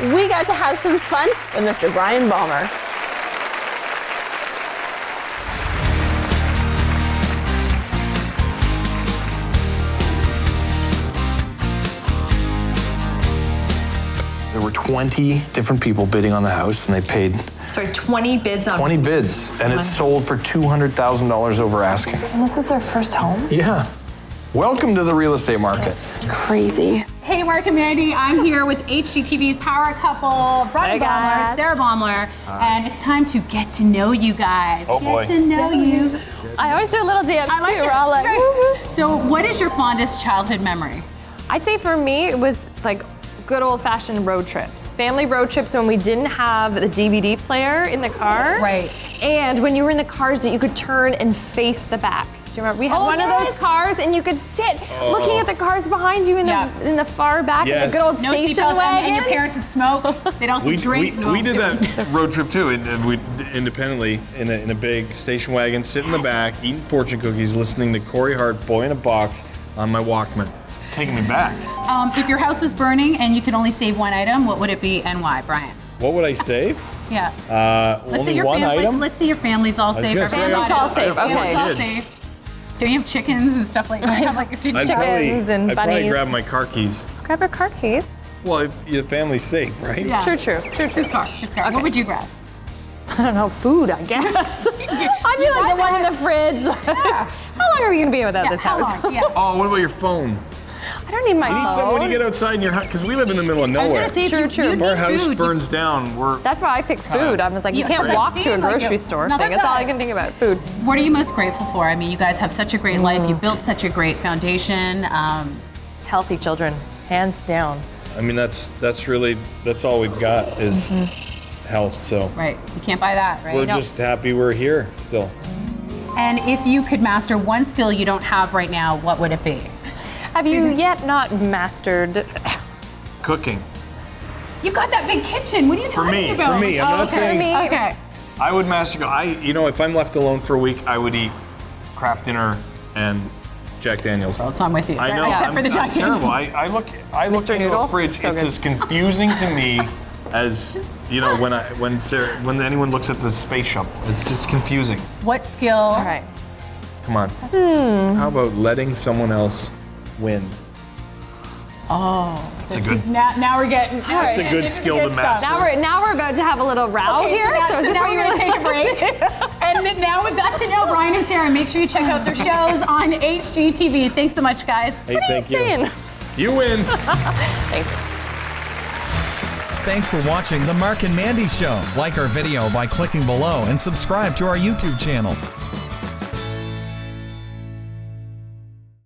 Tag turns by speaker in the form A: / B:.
A: we got to have some fun with Mr. Brian Balmer.
B: There were 20 different people bidding on the house, and they paid...
C: Sorry, 20 bids on
B: 20 bids, and it's sold for $200,000 over asking.
C: And this is their first home?
B: Yeah. Welcome to the real estate market.
C: It's crazy.
D: Hey, Mark and Mandy, I'm here with HGTV's power couple, Brian Balmer, Sarah Baumler, and it's time to get to know you guys.
B: Oh, boy.
D: Get to know you.
E: I always do a little dance
D: I like
E: too.
D: it.
E: We're all like,
D: Right.
E: woo-woo.
D: So what is your fondest childhood memory?
E: I'd say for me, it was like good old-fashioned road trips. Family road trips when we didn't have the DVD player in the car.
D: Right.
E: And when you were in the cars that you could turn and face the back. Do you remember? We had one of those cars and you could sit looking at the cars behind you in the far back in the good old
D: No
E: station
D: seatbelts
E: wagon.
D: and your parents would smoke. They'd also drink.
F: We did that road trip too, and we independently in a big station wagon, sit in the back, eating fortune cookies, listening to Corey Hart, Boy in a Box on my Walkman. It's taking me back.
D: If your house was burning and you could only save one item, what would it be and why, Brian?
F: What would I save?
D: Yeah.
F: Only one item?
D: Let's say your family's all safe.
F: gonna say,
E: Family's all safe,
F: I have
E: okay.
D: Family's all
F: kids.
D: safe. Do you have chickens and stuff like that? Have like
F: I'd
E: Chickens
F: probably,
E: and
F: I'd probably
E: bunnies.
F: grab my car keys.
E: Grab your car keys.
F: Well, if your family's safe, right?
D: Yeah.
E: True.
D: His car.
E: Okay.
D: What would you grab?
E: I don't know, food, I guess. I'd be like the one in the fridge. How long are we gonna be without this
D: How
E: house?
D: long? Yes.
F: Oh, what about your phone?
E: I don't need my
F: You need
E: phone.
F: something when you get outside in your house, because we live in the middle of
D: I was
F: nowhere.
D: gonna say,
E: True.
D: you
F: If our
D: need
F: house
D: food.
F: burns down, we're...
E: That's why I picked food. I was like, you
D: Yeah,
E: can't
D: like,
E: walk
D: see,
E: to a
D: like,
E: grocery
D: you-
E: store
D: No,
E: thing.
D: that's
E: That's all
D: all
E: I
D: right.
E: can think about, food.
D: What are you most grateful for? I mean, you guys have such a great life. You built such a great foundation.
E: Healthy children, hands down.
F: I mean, that's all we've got is health, so...
D: Right. You can't buy that, right?
F: We're just happy we're here still.
D: And if you could master one skill you don't have right now, what would it be?
E: Have you yet not mastered?
F: Cooking.
D: You've got that big kitchen. What are you talking about?
F: For me. I'm not
D: okay.
F: saying...
E: Me.
D: Okay.
F: I would master... if I'm left alone for a week, I would eat Kraft dinner and Jack Daniels.
D: So I'm with you.
F: I know.
D: Except for the Jack
F: I'm terrible.
D: Daniels.
F: I look
E: Mr.
F: into
E: Noodle?
F: a fridge.
E: So
F: it's
E: good.
F: as confusing to me as when anyone looks at the space shuttle. It's just confusing.
D: What skill?
E: All right.
F: Come on. How about letting someone else win?
D: Oh.
F: It's a good.
D: Now we're getting.
F: It's a good skill to master.
E: Now we're about to have a little row
D: Okay,
E: here. So is this
D: now
E: what
D: we're
E: you're
D: going to take a break. And then now we've got to know Brian and Sarah. Make sure you check out their shows on HGTV. Thanks so much, guys.
F: Hey,
E: What are you
F: thank you.
E: saying?
F: You win.
E: Thank you.
G: Thanks for watching The Mark and Mandy Show. Like our video by clicking below and subscribe to our YouTube channel.